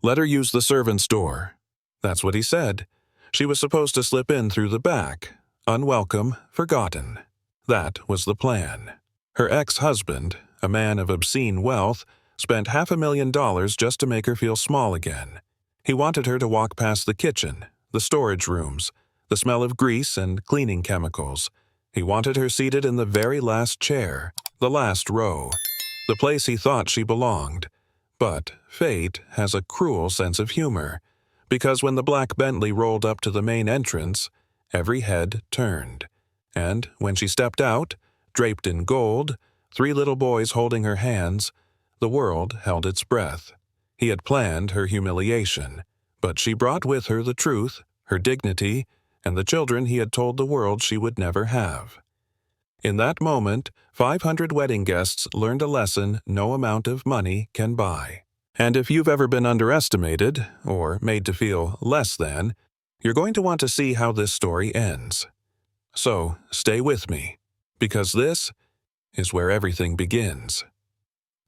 Let her use the servant's door. That's what he said. She was supposed to slip in through the back. Unwelcome, forgotten. That was the plan. Her ex-husband, a man of obscene wealth, spent $500,000 just to make her feel small again. He wanted her to walk past the kitchen, the storage rooms, the smell of grease and cleaning chemicals. He wanted her seated in the very last chair, the last row, the place he thought she belonged. But fate has a cruel sense of humor, because when the black Bentley rolled up to the main entrance, every head turned. And when she stepped out, draped in gold, 3 little boys holding her hands, the world held its breath. He had planned her humiliation, but she brought with her the truth, her dignity, and the children he had told the world she would never have. In that moment, 500 wedding guests learned a lesson no amount of money can buy. And if you've ever been underestimated, or made to feel less than, you're going to want to see how this story ends. So, stay with me, because this is where everything begins.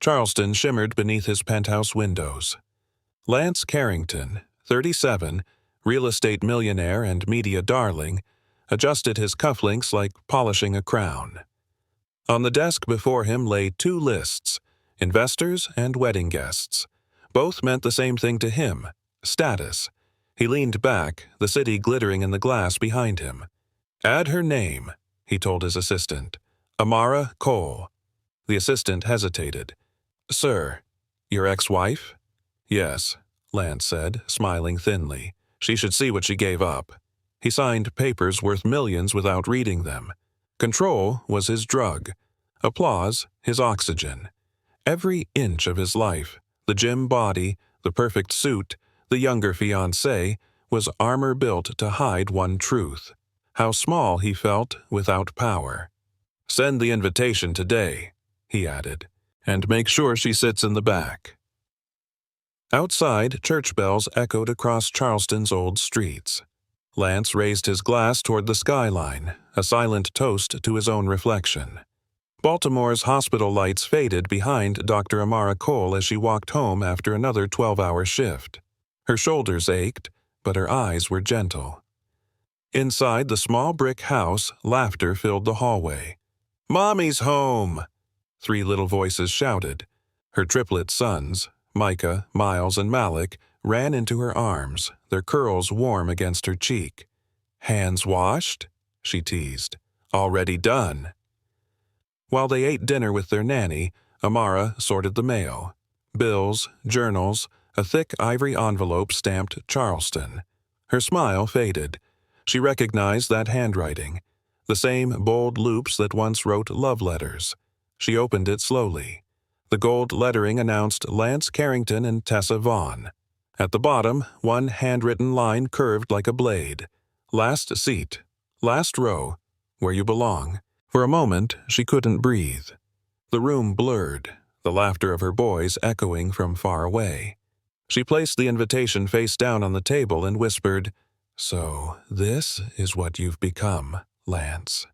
Charleston shimmered beneath his penthouse windows. Lance Carrington, 37, real estate millionaire and media darling, adjusted his cufflinks like polishing a crown. On the desk before him lay 2 lists, investors and wedding guests. Both meant the same thing to him, status. He leaned back, the city glittering in the glass behind him. Add her name, he told his assistant. Amara Cole. The assistant hesitated. Sir, your ex-wife? Yes, Lance said, smiling thinly. She should see what she gave up. He signed papers worth millions without reading them. Control was his drug. Applause, his oxygen. Every inch of his life, the gym body, the perfect suit, the younger fiancée, was armor built to hide one truth. How small he felt without power. Send the invitation today, he added, and make sure she sits in the back. Outside, church bells echoed across Charleston's old streets. Lance raised his glass toward the skyline, a silent toast to his own reflection. Baltimore's hospital lights faded behind Dr. Amara Cole as she walked home after another 12-hour shift. Her shoulders ached, but her eyes were gentle. Inside the small brick house, laughter filled the hallway. "Mommy's home!" 3 little voices shouted. Her triplet sons, Micah, Miles, and Malik, ran into her arms, their curls warm against her cheek. "Hands washed?" she teased. "Already done." While they ate dinner with their nanny, Amara sorted the mail. Bills, journals, a thick ivory envelope stamped Charleston. Her smile faded. She recognized that handwriting, the same bold loops that once wrote love letters. She opened it slowly. The gold lettering announced Lance Carrington and Tessa Vaughn. At the bottom, one handwritten line curved like a blade. Last seat. Last row. Where you belong. For a moment, she couldn't breathe. The room blurred, the laughter of her boys echoing from far away. She placed the invitation face down on the table and whispered, "So, this is what you've become, Lance."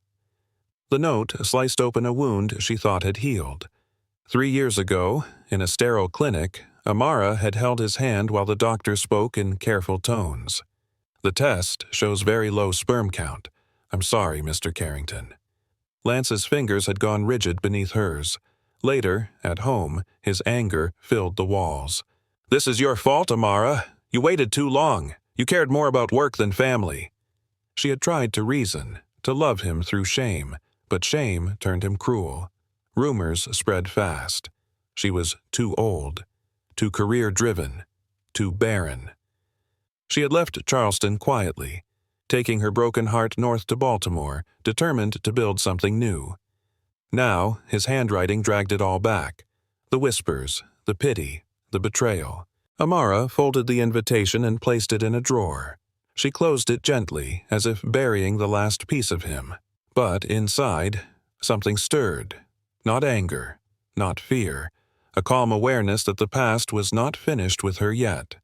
The note sliced open a wound she thought had healed. 3 years ago, in a sterile clinic, Amara had held his hand while the doctor spoke in careful tones. "The test shows very low sperm count. I'm sorry, Mr. Carrington." Lance's fingers had gone rigid beneath hers. Later, at home, his anger filled the walls. "This is your fault, Amara. You waited too long. You cared more about work than family." She had tried to reason, to love him through shame, but shame turned him cruel. Rumors spread fast. She was too old, too career-driven, too barren. She had left Charleston quietly, taking her broken heart north to Baltimore, determined to build something new. Now, his handwriting dragged it all back. The whispers, the pity, the betrayal. Amara folded the invitation and placed it in a drawer. She closed it gently, as if burying the last piece of him. But inside, something stirred. Not anger, not fear. A calm awareness that the past was not finished with her yet.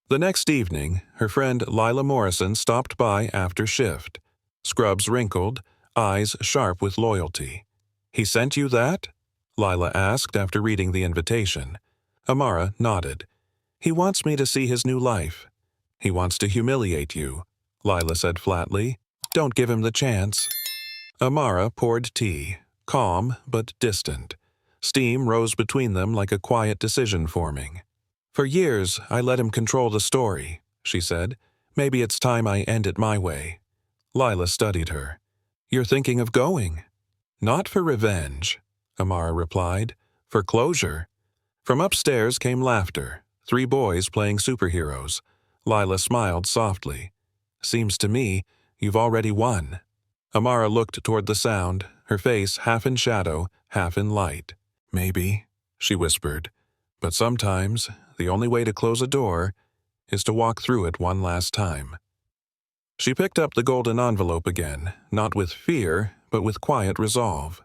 The next evening, her friend Lila Morrison stopped by after shift. Scrubs wrinkled, eyes sharp with loyalty. "He sent you that?" Lila asked after reading the invitation. Amara nodded. He wants me to see his new life. He wants to humiliate you, Lila said flatly. Don't give him the chance. Amara poured tea, calm but distant. Steam rose between them like a quiet decision forming. For years, I let him control the story, she said. Maybe it's time I end it my way. Lila studied her. You're thinking of going? Not for revenge, Amara replied. For closure. From upstairs came laughter. 3 boys playing superheroes. Lila smiled softly. Seems to me you've already won. Amara looked toward the sound, her face half in shadow, half in light. Maybe, she whispered, but sometimes the only way to close a door is to walk through it one last time. She picked up the golden envelope again, not with fear, but with quiet resolve.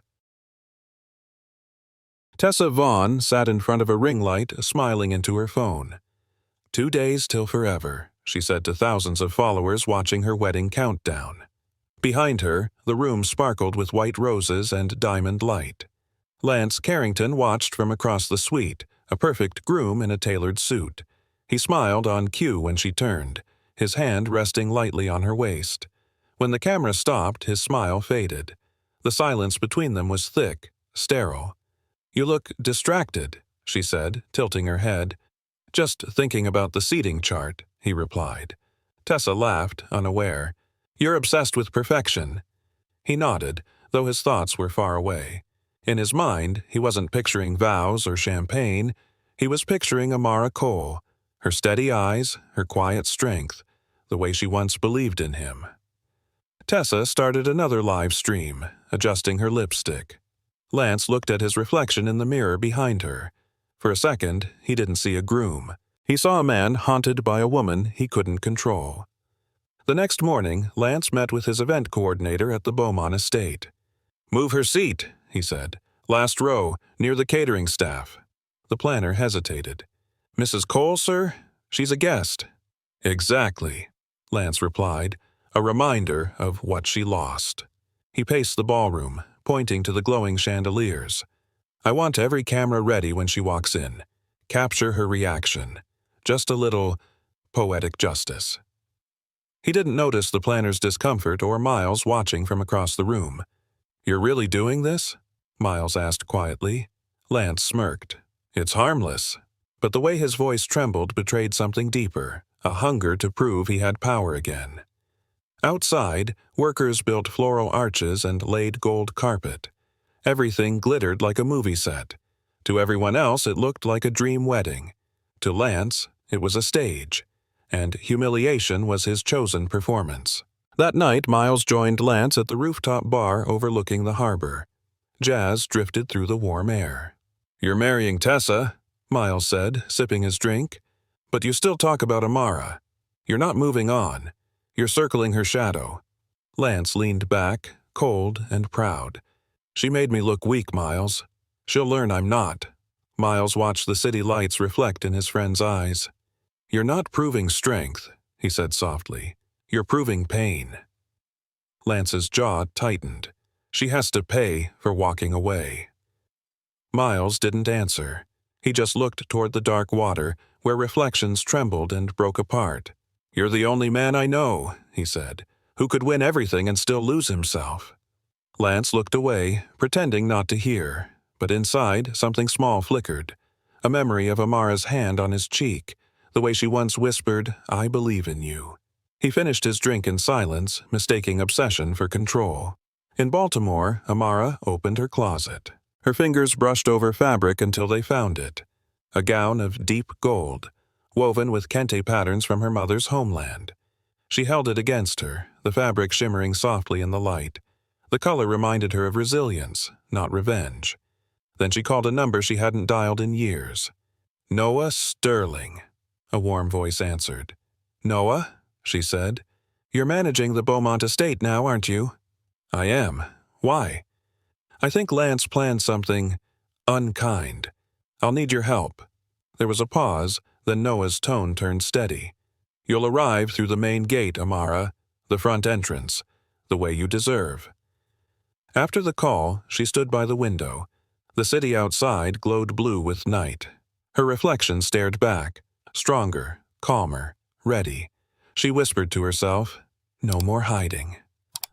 Tessa Vaughn sat in front of a ring light, smiling into her phone. 2 days till forever, she said to thousands of followers watching her wedding countdown. Behind her, the room sparkled with white roses and diamond light. Lance Carrington watched from across the suite, a perfect groom in a tailored suit. He smiled on cue when she turned, his hand resting lightly on her waist. When the camera stopped, his smile faded. The silence between them was thick, sterile. You look distracted, she said, tilting her head. Just thinking about the seating chart, he replied. Tessa laughed, unaware. You're obsessed with perfection. He nodded, though his thoughts were far away. In his mind, he wasn't picturing vows or champagne. He was picturing Amara Cole, her steady eyes, her quiet strength, the way she once believed in him. Tessa started another live stream, adjusting her lipstick. Lance looked at his reflection in the mirror behind her. For a second, he didn't see a groom. He saw a man haunted by a woman he couldn't control. The next morning, Lance met with his event coordinator at the Beaumont estate. Move her seat, he said. Last row, near the catering staff. The planner hesitated. Mrs. Cole, sir? She's a guest. Exactly, Lance replied, a reminder of what she lost. He paced the ballroom, pointing to the glowing chandeliers. I want every camera ready when she walks in. Capture her reaction. Just a little poetic justice. He didn't notice the planner's discomfort or Miles watching from across the room. You're really doing this? Miles asked quietly. Lance smirked. It's harmless. But the way his voice trembled betrayed something deeper, a hunger to prove he had power again. Outside, workers built floral arches and laid gold carpet. Everything glittered like a movie set. To everyone else, it looked like a dream wedding. To Lance, it was a stage, and humiliation was his chosen performance. That night, Miles joined Lance at the rooftop bar overlooking the harbor. Jazz drifted through the warm air. You're marrying Tessa, Miles said, sipping his drink. But you still talk about Amara. You're not moving on. You're circling her shadow. Lance leaned back, cold and proud. She made me look weak, Miles. She'll learn I'm not. Miles watched the city lights reflect in his friend's eyes. You're not proving strength, he said softly. You're proving pain. Lance's jaw tightened. She has to pay for walking away. Miles didn't answer. He just looked toward the dark water, where reflections trembled and broke apart. You're the only man I know, he said, who could win everything and still lose himself. Lance looked away, pretending not to hear, but inside something small flickered. A memory of Amara's hand on his cheek, the way she once whispered, I believe in you. He finished his drink in silence, mistaking obsession for control. In Baltimore, Amara opened her closet. Her fingers brushed over fabric until they found it. A gown of deep gold, woven with kente patterns from her mother's homeland. She held it against her, the fabric shimmering softly in the light. The color reminded her of resilience, not revenge. Then she called a number she hadn't dialed in years. Noah Sterling, a warm voice answered. Noah, she said, you're managing the Beaumont estate now, aren't you? I am. Why? I think Lance planned something unkind. I'll need your help. There was a pause, then Noah's tone turned steady. You'll arrive through the main gate, Amara, the front entrance, the way you deserve. After the call, she stood by the window. The city outside glowed blue with night. Her reflection stared back, stronger, calmer, ready. She whispered to herself, "No more hiding."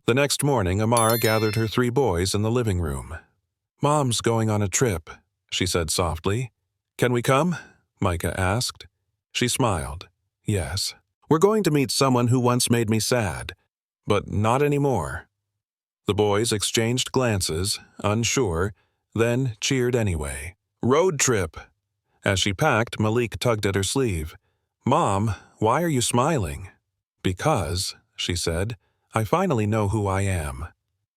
The next morning, Amara gathered her 3 boys in the living room. "Mom's going on a trip," she said softly. "Can we come?" Micah asked. She smiled. "Yes. We're going to meet someone who once made me sad, but not anymore." The boys exchanged glances, unsure, then cheered anyway. "Road trip!" As she packed, Malik tugged at her sleeve. "Mom, why are you smiling?" "Because," she said, "I finally know who I am."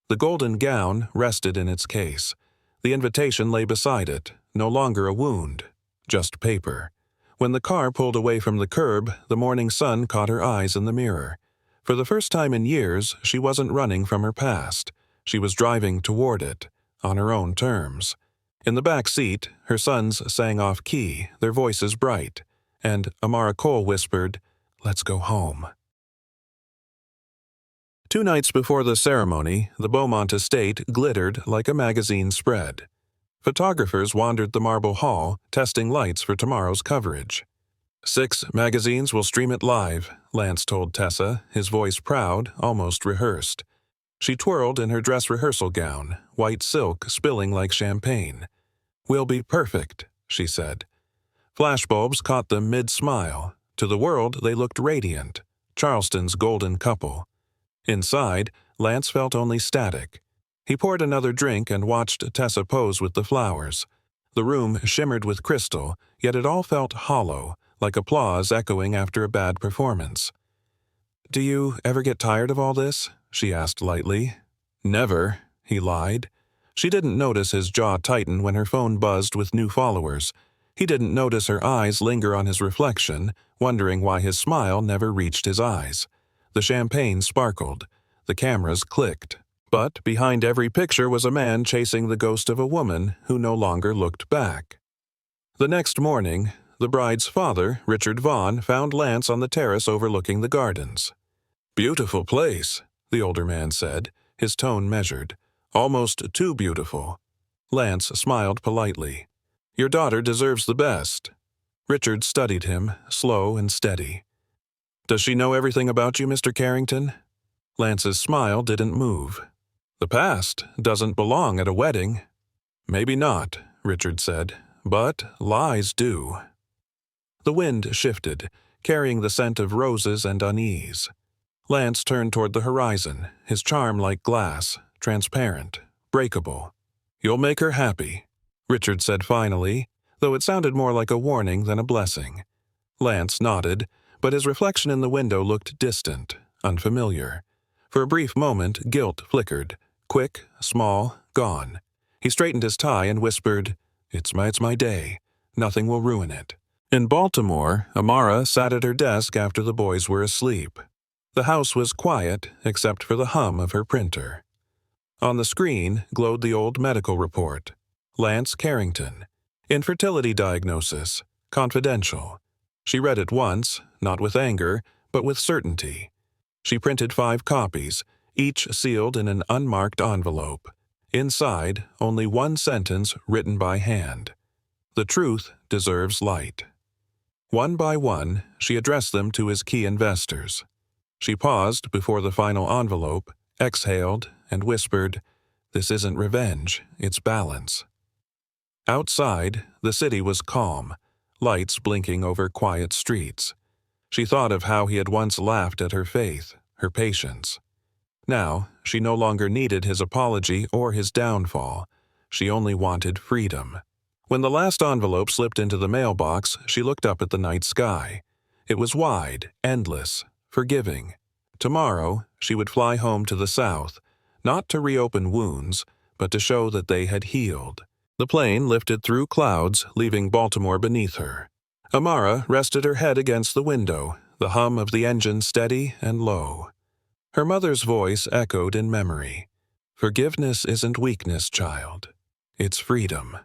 The golden gown rested in its case. The invitation lay beside it, no longer a wound, just paper. When the car pulled away from the curb, the morning sun caught her eyes in the mirror. For the first time in years, she wasn't running from her past. She was driving toward it, on her own terms. In the back seat, her sons sang off key, their voices bright, and Amara Cole whispered, "Let's go home." 2 nights before the ceremony, the Beaumont estate glittered like a magazine spread. Photographers wandered the marble hall, testing lights for tomorrow's coverage. 6 magazines will stream it live, Lance told Tessa, his voice proud, almost rehearsed. She twirled in her dress rehearsal gown, white silk spilling like champagne. "We'll be perfect," she said. Flashbulbs caught them mid-smile. To the world, they looked radiant, Charleston's golden couple. Inside, Lance felt only static. He poured another drink and watched Tessa pose with the flowers. The room shimmered with crystal, yet it all felt hollow, like applause echoing after a bad performance. "Do you ever get tired of all this?" she asked lightly. "Never," he lied. She didn't notice his jaw tighten when her phone buzzed with new followers. He didn't notice her eyes linger on his reflection, wondering why his smile never reached his eyes. The champagne sparkled. The cameras clicked. But behind every picture was a man chasing the ghost of a woman who no longer looked back. The next morning, the bride's father, Richard Vaughn, found Lance on the terrace overlooking the gardens. "Beautiful place," the older man said, his tone measured. "Almost too beautiful." Lance smiled politely. "Your daughter deserves the best." Richard studied him, slow and steady. "Does she know everything about you, Mr. Carrington?" Lance's smile didn't move. "The past doesn't belong at a wedding." "Maybe not," Richard said, "but lies do." The wind shifted, carrying the scent of roses and unease. Lance turned toward the horizon, his charm like glass, transparent, breakable. "You'll make her happy," Richard said finally, though it sounded more like a warning than a blessing. Lance nodded, but his reflection in the window looked distant, unfamiliar. For a brief moment, guilt flickered. Quick, small, gone. He straightened his tie and whispered, It's my day. Nothing will ruin it." In Baltimore, Amara sat at her desk after the boys were asleep. The house was quiet, except for the hum of her printer. On the screen glowed the old medical report. Lance Carrington. Infertility diagnosis. Confidential. She read it once, not with anger, but with certainty. She printed 5 copies, each sealed in an unmarked envelope. Inside, only one sentence written by hand. "The truth deserves light." One by one, she addressed them to his key investors. She paused before the final envelope, exhaled, and whispered, "This isn't revenge, it's balance." Outside, the city was calm, lights blinking over quiet streets. She thought of how he had once laughed at her faith, her patience. Now, she no longer needed his apology or his downfall. She only wanted freedom. When the last envelope slipped into the mailbox, she looked up at the night sky. It was wide, endless, forgiving. Tomorrow, she would fly home to the South, not to reopen wounds, but to show that they had healed. The plane lifted through clouds, leaving Baltimore beneath her. Amara rested her head against the window, the hum of the engine steady and low. Her mother's voice echoed in memory. "Forgiveness isn't weakness, child. It's freedom."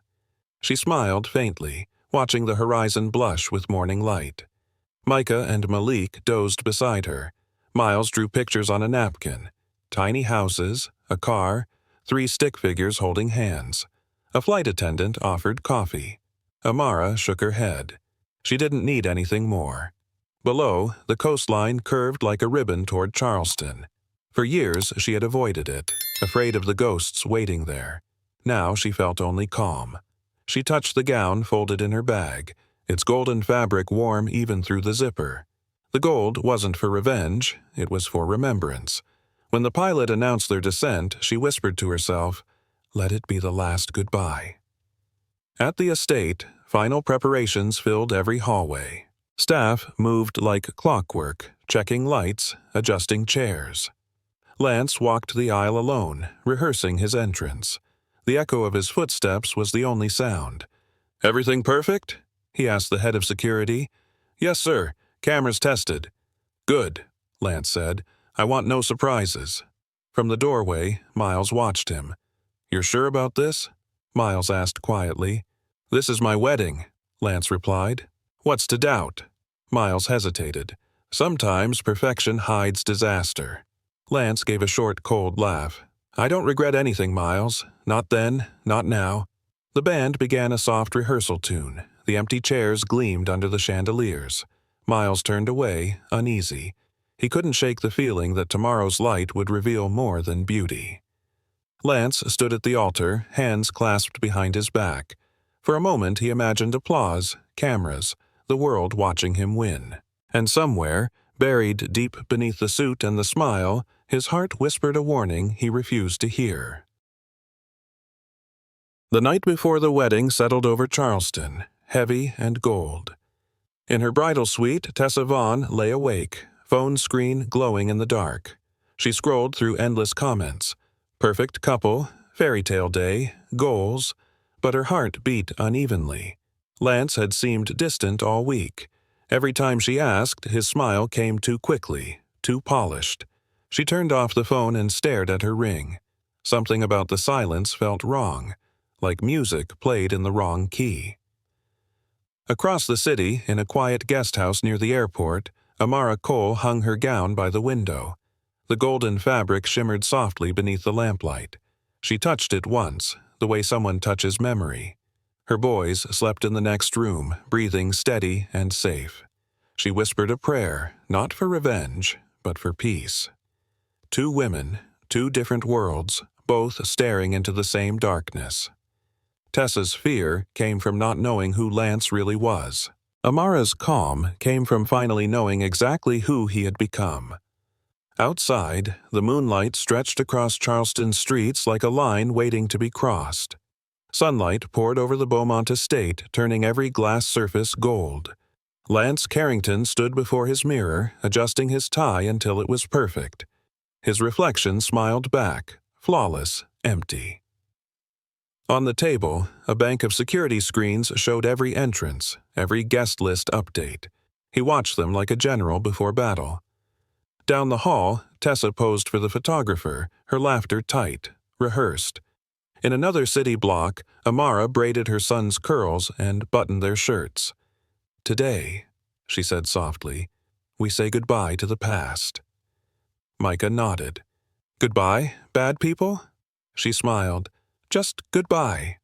She smiled faintly, watching the horizon blush with morning light. Micah and Malik dozed beside her. Miles drew pictures on a napkin. Tiny houses, a car, 3 stick figures holding hands. A flight attendant offered coffee. Amara shook her head. She didn't need anything more. Below, the coastline curved like a ribbon toward Charleston. For years she had avoided it, afraid of the ghosts waiting there. Now she felt only calm. She touched the gown folded in her bag, its golden fabric warm even through the zipper. The gold wasn't for revenge, it was for remembrance. When the pilot announced their descent, she whispered to herself, "Let it be the last goodbye." At the estate, final preparations filled every hallway. Staff moved like clockwork, checking lights, adjusting chairs. Lance walked the aisle alone, rehearsing his entrance. The echo of his footsteps was the only sound. "Everything perfect?" he asked the head of security. "Yes, sir. Cameras tested." "Good," Lance said. "I want no surprises." From the doorway, Miles watched him. "You're sure about this?" Miles asked quietly. "This is my wedding," Lance replied. "What's to doubt?" Miles hesitated. Sometimes perfection hides disaster. Lance gave a short, cold laugh. "I don't regret anything, Miles. Not then, not now." The band began a soft rehearsal tune. The empty chairs gleamed under the chandeliers. Miles turned away, uneasy. He couldn't shake the feeling that tomorrow's light would reveal more than beauty. Lance stood at the altar, hands clasped behind his back. For a moment he imagined applause, cameras, the world watching him win. And somewhere, buried deep beneath the suit and the smile, his heart whispered a warning he refused to hear. The night before the wedding settled over Charleston, heavy and gold. In her bridal suite, Tessa Vaughn lay awake, phone screen glowing in the dark. She scrolled through endless comments. Perfect couple, fairy tale day, goals, but her heart beat unevenly. Lance had seemed distant all week. Every time she asked, his smile came too quickly, too polished. She turned off the phone and stared at her ring. Something about the silence felt wrong, like music played in the wrong key. Across the city, in a quiet guest house near the airport, Amara Cole hung her gown by the window. The golden fabric shimmered softly beneath the lamplight. She touched it once, the way someone touches memory. Her boys slept in the next room, breathing steady and safe. She whispered a prayer, not for revenge, but for peace. Two women, two different worlds, both staring into the same darkness. Tessa's fear came from not knowing who Lance really was. Amara's calm came from finally knowing exactly who he had become. Outside, the moonlight stretched across Charleston's streets like a line waiting to be crossed. Sunlight poured over the Beaumont estate, turning every glass surface gold. Lance Carrington stood before his mirror, adjusting his tie until it was perfect. His reflection smiled back, flawless, empty. On the table, a bank of security screens showed every entrance, every guest list update. He watched them like a general before battle. Down the hall, Tessa posed for the photographer, her laughter tight, rehearsed. In another city block, Amara braided her son's curls and buttoned their shirts. "Today," she said softly, "we say goodbye to the past." Micah nodded. "Goodbye, bad people?" She smiled. "Just goodbye."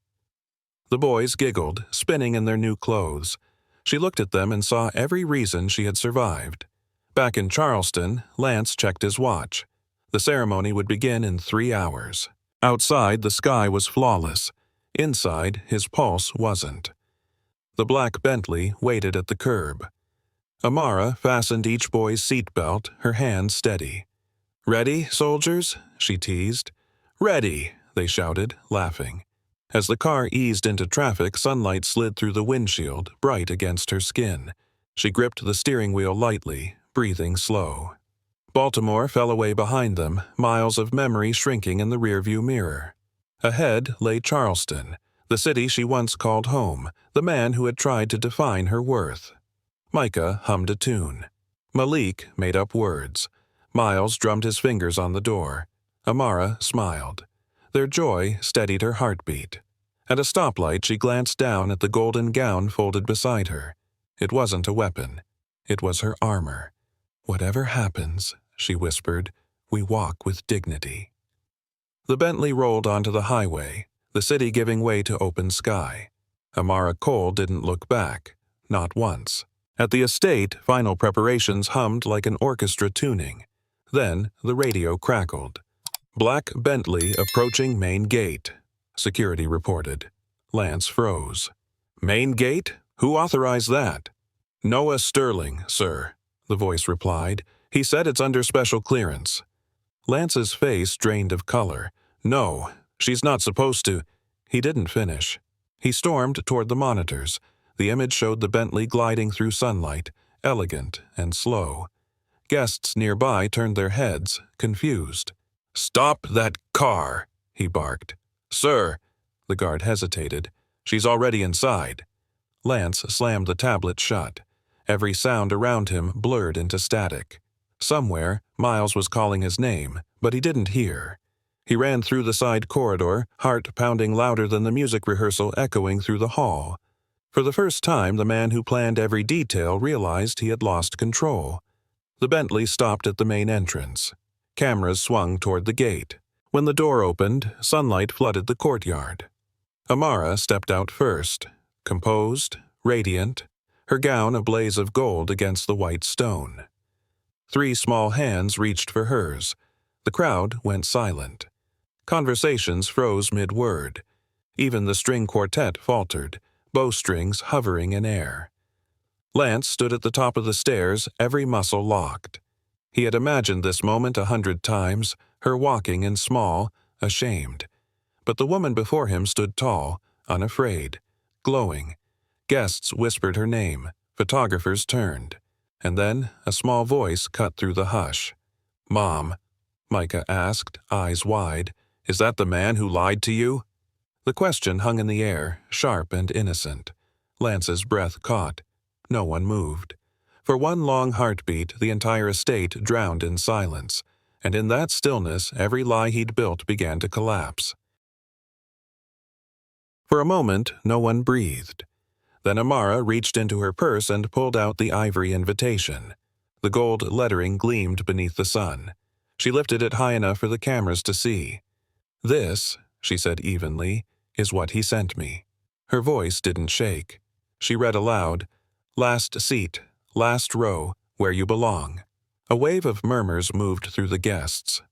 The boys giggled, spinning in their new clothes. She looked at them and saw every reason she had survived. Back in Charleston, Lance checked his watch. The ceremony would begin in 3 hours. Outside, the sky was flawless. Inside, his pulse wasn't. The black Bentley waited at the curb. Amara fastened each boy's seatbelt, her hands steady. "Ready, soldiers?" she teased. "Ready!" they shouted, laughing. As the car eased into traffic, sunlight slid through the windshield, bright against her skin. She gripped the steering wheel lightly, breathing slow. Baltimore fell away behind them, miles of memory shrinking in the rearview mirror. Ahead lay Charleston, the city she once called home, the man who had tried to define her worth. Micah hummed a tune. Malik made up words. Miles drummed his fingers on the door. Amara smiled. Their joy steadied her heartbeat. At a stoplight, she glanced down at the golden gown folded beside her. It wasn't a weapon. It was her armor. "Whatever happens," she whispered, "we walk with dignity." The Bentley rolled onto the highway, the city giving way to open sky. Amara Cole didn't look back. not once. At the estate, final preparations hummed like an orchestra tuning. Then the radio crackled. "Black Bentley approaching main gate," security reported. Lance froze. "Main gate? Who authorized that?" "Noah Sterling, sir," the voice replied. "He said it's under special clearance." Lance's face drained of color. "No, she's not supposed to—" He didn't finish. He stormed toward the monitors. The image showed the Bentley gliding through sunlight, elegant and slow. Guests nearby turned their heads, confused. "Stop that car!" he barked. "Sir," the guard hesitated. "She's already inside." Lance slammed the tablet shut. Every sound around him blurred into static. Somewhere, Miles was calling his name, but he didn't hear. He ran through the side corridor, heart pounding louder than the music rehearsal echoing through the hall. For the first time, the man who planned every detail realized he had lost control. The Bentley stopped at the main entrance. Cameras swung toward the gate. When the door opened, sunlight flooded the courtyard. Amara stepped out first, composed, radiant, her gown a blaze of gold against the white stone. 3 small hands reached for hers. The crowd went silent. Conversations froze mid-word. Even the string quartet faltered, bowstrings hovering in air. Lance stood at the top of the stairs, every muscle locked. He had imagined this moment 100 times, her walking in small, ashamed. But the woman before him stood tall, unafraid, glowing. Guests whispered her name, photographers turned. And then a small voice cut through the hush. "Mom," Micah asked, eyes wide, "is that the man who lied to you?" The question hung in the air, sharp and innocent. Lance's breath caught. No one moved. For one long heartbeat, the entire estate drowned in silence, and in that stillness every lie he'd built began to collapse. For a moment, no one breathed. Then Amara reached into her purse and pulled out the ivory invitation. The gold lettering gleamed beneath the sun. She lifted it high enough for the cameras to see. "This," she said evenly, "is what he sent me." Her voice didn't shake. She read aloud, "Last seat, last row, where you belong." A wave of murmurs moved through the guests.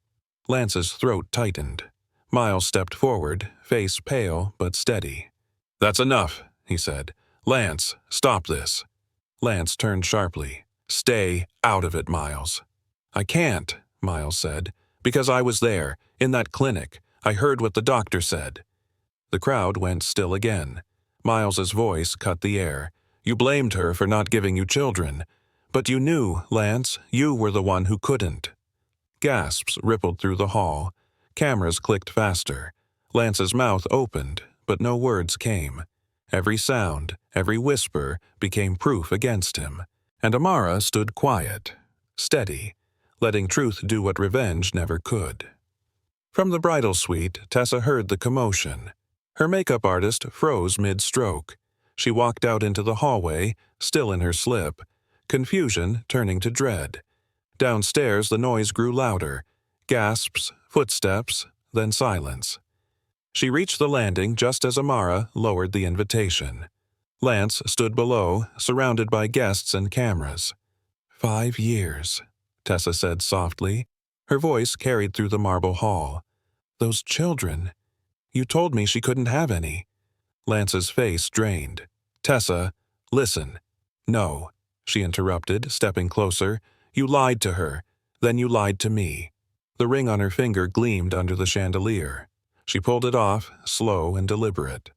Lance's throat tightened. Miles stepped forward, face pale but steady. "That's enough," he said. "Lance, stop this." Lance turned sharply. "Stay out of it, Miles." "I can't," Miles said, "because I was there, in that clinic. I heard what the doctor said." The crowd went still again. Miles's voice cut the air. "You blamed her for not giving you children. But you knew, Lance, you were the one who couldn't." Gasps rippled through the hall. Cameras clicked faster. Lance's mouth opened, but no words came. Every sound, every whisper became proof against him. And Amara stood quiet, steady, letting truth do what revenge never could. From the bridal suite, Tessa heard the commotion. Her makeup artist froze mid-stroke. She walked out into the hallway, still in her slip, confusion turning to dread. Downstairs the noise grew louder. Gasps, footsteps, then silence. She reached the landing just as Amara lowered the invitation. Lance stood below, surrounded by guests and cameras. 5 years, Tessa said softly. Her voice carried through the marble hall. "Those children. You told me she couldn't have any." Lance's face drained. "Tessa, listen." "No," she interrupted, stepping closer. "You lied to her. Then you lied to me." The ring on her finger gleamed under the chandelier. She pulled it off, slow and deliberate.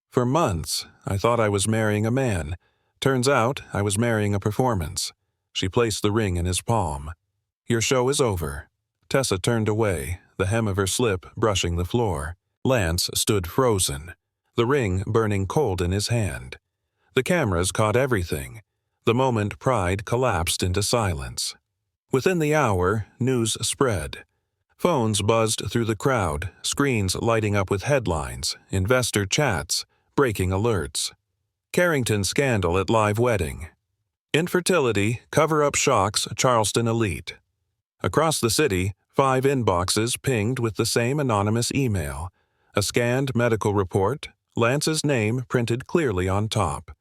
"For months, I thought I was marrying a man. Turns out I was marrying a performance." She placed the ring in his palm. "Your show is over." Tessa turned away, the hem of her slip brushing the floor. Lance stood frozen, the ring burning cold in his hand. The cameras caught everything. The moment pride collapsed into silence. Within the hour, news spread. Phones buzzed through the crowd, screens lighting up with headlines, investor chats, breaking alerts. Carrington scandal at live wedding. Infertility, cover-up shocks Charleston elite. Across the city, 5 inboxes pinged with the same anonymous email. A scanned medical report, Lance's name printed clearly on top.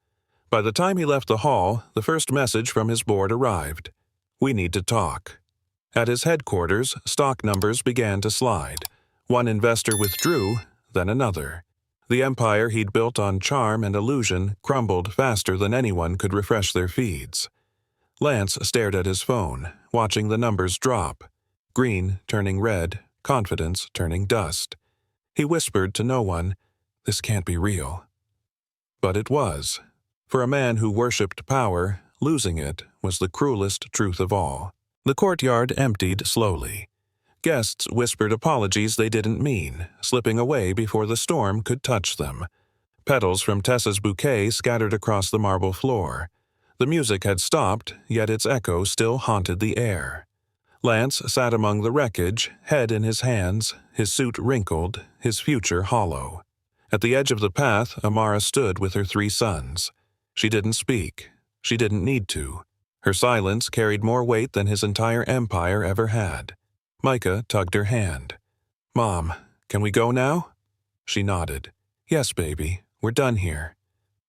By the time he left the hall, the first message from his board arrived. "We need to talk." At his headquarters, stock numbers began to slide. One investor withdrew, then another. The empire he'd built on charm and illusion crumbled faster than anyone could refresh their feeds. Lance stared at his phone, watching the numbers drop. Green turning red, confidence turning dust. He whispered to no one, "This can't be real." But it was. For a man who worshipped power, losing it was the cruelest truth of all. The courtyard emptied slowly. Guests whispered apologies they didn't mean, slipping away before the storm could touch them. Petals from Tessa's bouquet scattered across the marble floor. The music had stopped, yet its echo still haunted the air. Lance sat among the wreckage, head in his hands, his suit wrinkled, his future hollow. At the edge of the path, Amara stood with her 3 sons. She didn't speak. She didn't need to. Her silence carried more weight than his entire empire ever had. Micah tugged her hand. "Mom, can we go now?" She nodded. "Yes, baby, we're done here."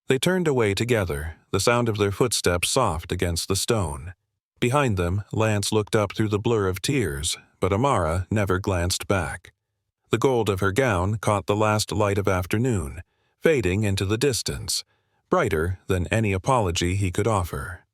They turned away together, the sound of their footsteps soft against the stone. Behind them, Lance looked up through the blur of tears, but Amara never glanced back. The gold of her gown caught the last light of afternoon, fading into the distance, brighter than any apology he could offer.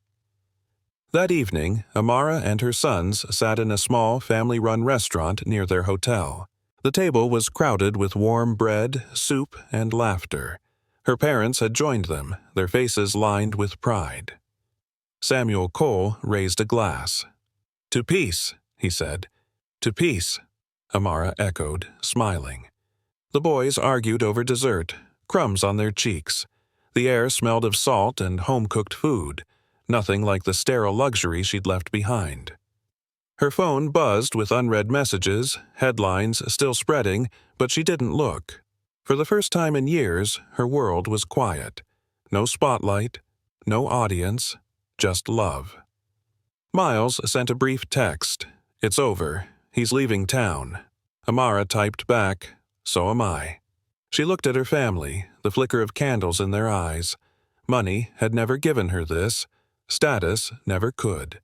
That evening, Amara and her sons sat in a small family-run restaurant near their hotel. The table was crowded with warm bread, soup, and laughter. Her parents had joined them, their faces lined with pride. Samuel Cole raised a glass. "To peace," he said. "To peace," Amara echoed, smiling. The boys argued over dessert, crumbs on their cheeks. The air smelled of salt and home-cooked food, nothing like the sterile luxury she'd left behind. Her phone buzzed with unread messages, headlines still spreading, but she didn't look. For the first time in years, her world was quiet. No spotlight, no audience, just love. Miles sent a brief text. "It's over. He's leaving town." Amara typed back, "So am I." She looked at her family, the flicker of candles in their eyes. Money had never given her this. Status never could.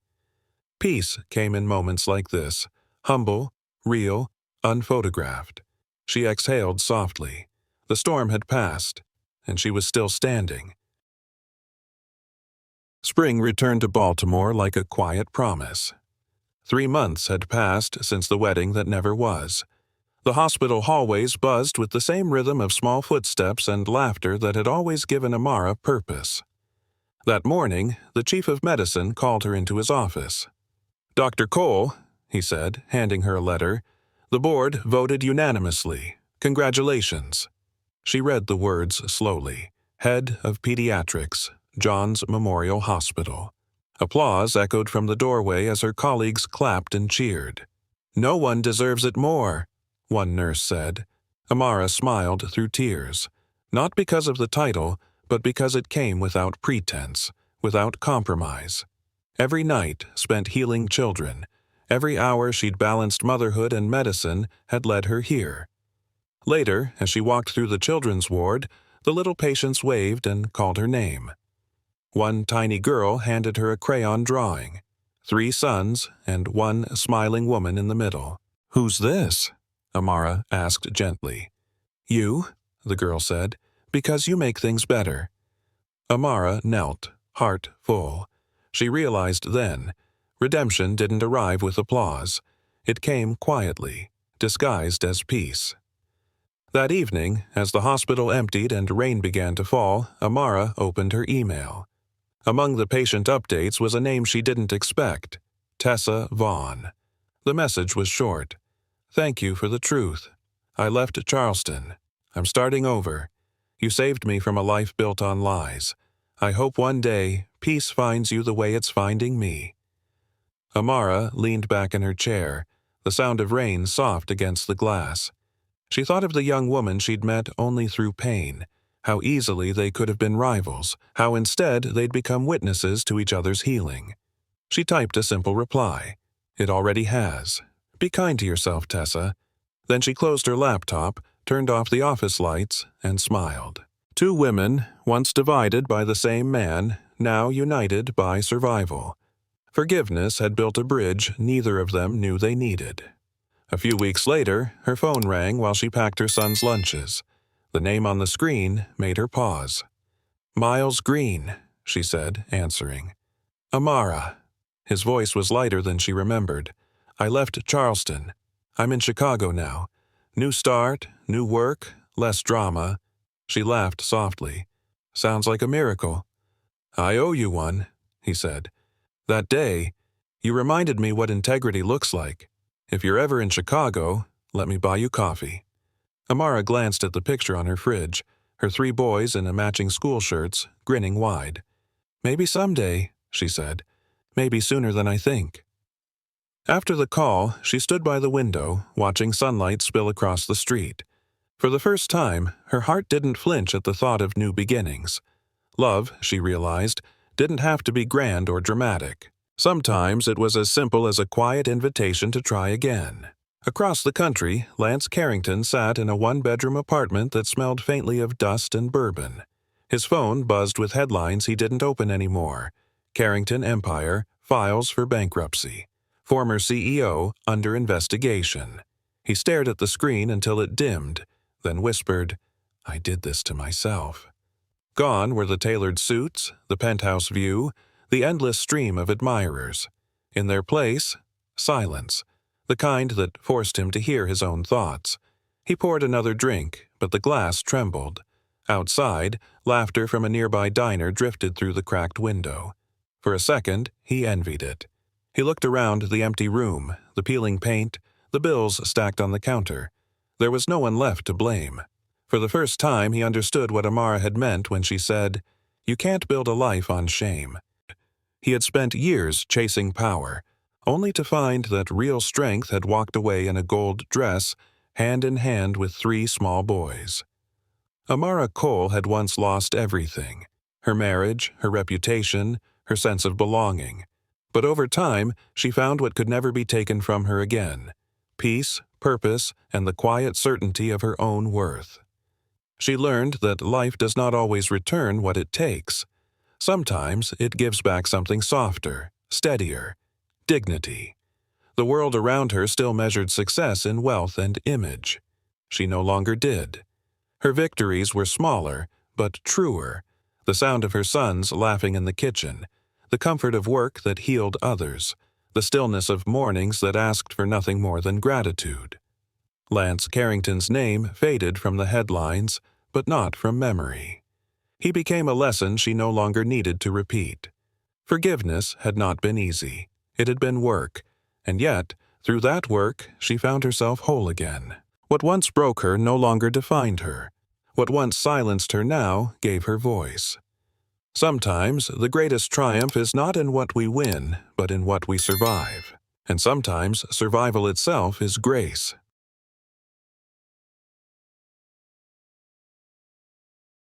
Peace came in moments like this, humble, real, unphotographed. She exhaled softly. The storm had passed, and she was still standing. Spring returned to Baltimore like a quiet promise. 3 months had passed since the wedding that never was. The hospital hallways buzzed with the same rhythm of small footsteps and laughter that had always given Amara purpose. That morning, the chief of medicine called her into his office. "Dr. Cole," he said, handing her a letter, "the board voted unanimously. Congratulations." She read the words slowly. Head of Pediatrics, John's Memorial Hospital. Applause echoed from the doorway as her colleagues clapped and cheered. "No one deserves it more," one nurse said. Amara smiled through tears, not because of the title, but because it came without pretense, without compromise. Every night spent healing children. Every hour she'd balanced motherhood and medicine had led her here. Later, as she walked through the children's ward, the little patients waved and called her name. One tiny girl handed her a crayon drawing. 3 sons and one smiling woman in the middle. "Who's this?" Amara asked gently. "You," the girl said, "because you make things better." Amara knelt, heart full. She realized then, redemption didn't arrive with applause. It came quietly, disguised as peace. That evening, as the hospital emptied and rain began to fall, Amara opened her email. Among the patient updates was a name she didn't expect, Tessa Vaughn. The message was short. "Thank you for the truth. I left Charleston. I'm starting over. You saved me from a life built on lies. I hope one day peace finds you the way it's finding me." Amara leaned back in her chair, the sound of rain soft against the glass. She thought of the young woman she'd met only through pain, how easily they could have been rivals, how instead they'd become witnesses to each other's healing. She typed a simple reply. "It already has. Be kind to yourself, Tessa." Then she closed her laptop, turned off the office lights, and smiled. Two women, once divided by the same man, now united by survival. Forgiveness had built a bridge neither of them knew they needed. A few weeks later, her phone rang while she packed her son's lunches. The name on the screen made her pause. "Miles Green," she said, answering. "Amara." His voice was lighter than she remembered. "I left Charleston. I'm in Chicago now. New start, new work, less drama." She laughed softly. "Sounds like a miracle." "I owe you one," he said. "That day, you reminded me what integrity looks like. If you're ever in Chicago, let me buy you coffee." Amara glanced at the picture on her fridge, her 3 boys in matching school shirts, grinning wide. "Maybe someday," she said. "Maybe sooner than I think." After the call, she stood by the window, watching sunlight spill across the street. For the first time, her heart didn't flinch at the thought of new beginnings. Love, she realized, didn't have to be grand or dramatic. Sometimes it was as simple as a quiet invitation to try again. Across the country, Lance Carrington sat in a 1-bedroom apartment that smelled faintly of dust and bourbon. His phone buzzed with headlines he didn't open anymore. Carrington Empire, files for bankruptcy. Former CEO under investigation. He stared at the screen until it dimmed, then whispered, "I did this to myself." Gone were the tailored suits, the penthouse view, the endless stream of admirers. In their place, silence, the kind that forced him to hear his own thoughts. He poured another drink, but the glass trembled. Outside, laughter from a nearby diner drifted through the cracked window. For a second, he envied it. He looked around the empty room, the peeling paint, the bills stacked on the counter. There was no one left to blame. For the first time, he understood what Amara had meant when she said, "You can't build a life on shame." He had spent years chasing power, only to find that real strength had walked away in a gold dress, hand in hand with 3 small boys. Amara Cole had once lost everything: her marriage, her reputation, her sense of belonging. But over time, she found what could never be taken from her again: peace, purpose, and the quiet certainty of her own worth. She learned that life does not always return what it takes. Sometimes it gives back something softer, steadier, dignity. The world around her still measured success in wealth and image. She no longer did. Her victories were smaller, but truer: the sound of her sons laughing in the kitchen, the comfort of work that healed others, the stillness of mornings that asked for nothing more than gratitude. Lance Carrington's name faded from the headlines, but not from memory. He became a lesson she no longer needed to repeat. Forgiveness had not been easy. It had been work, and yet, through that work, she found herself whole again. What once broke her no longer defined her. What once silenced her now gave her voice. Sometimes the greatest triumph is not in what we win, but in what we survive. And sometimes survival itself is grace.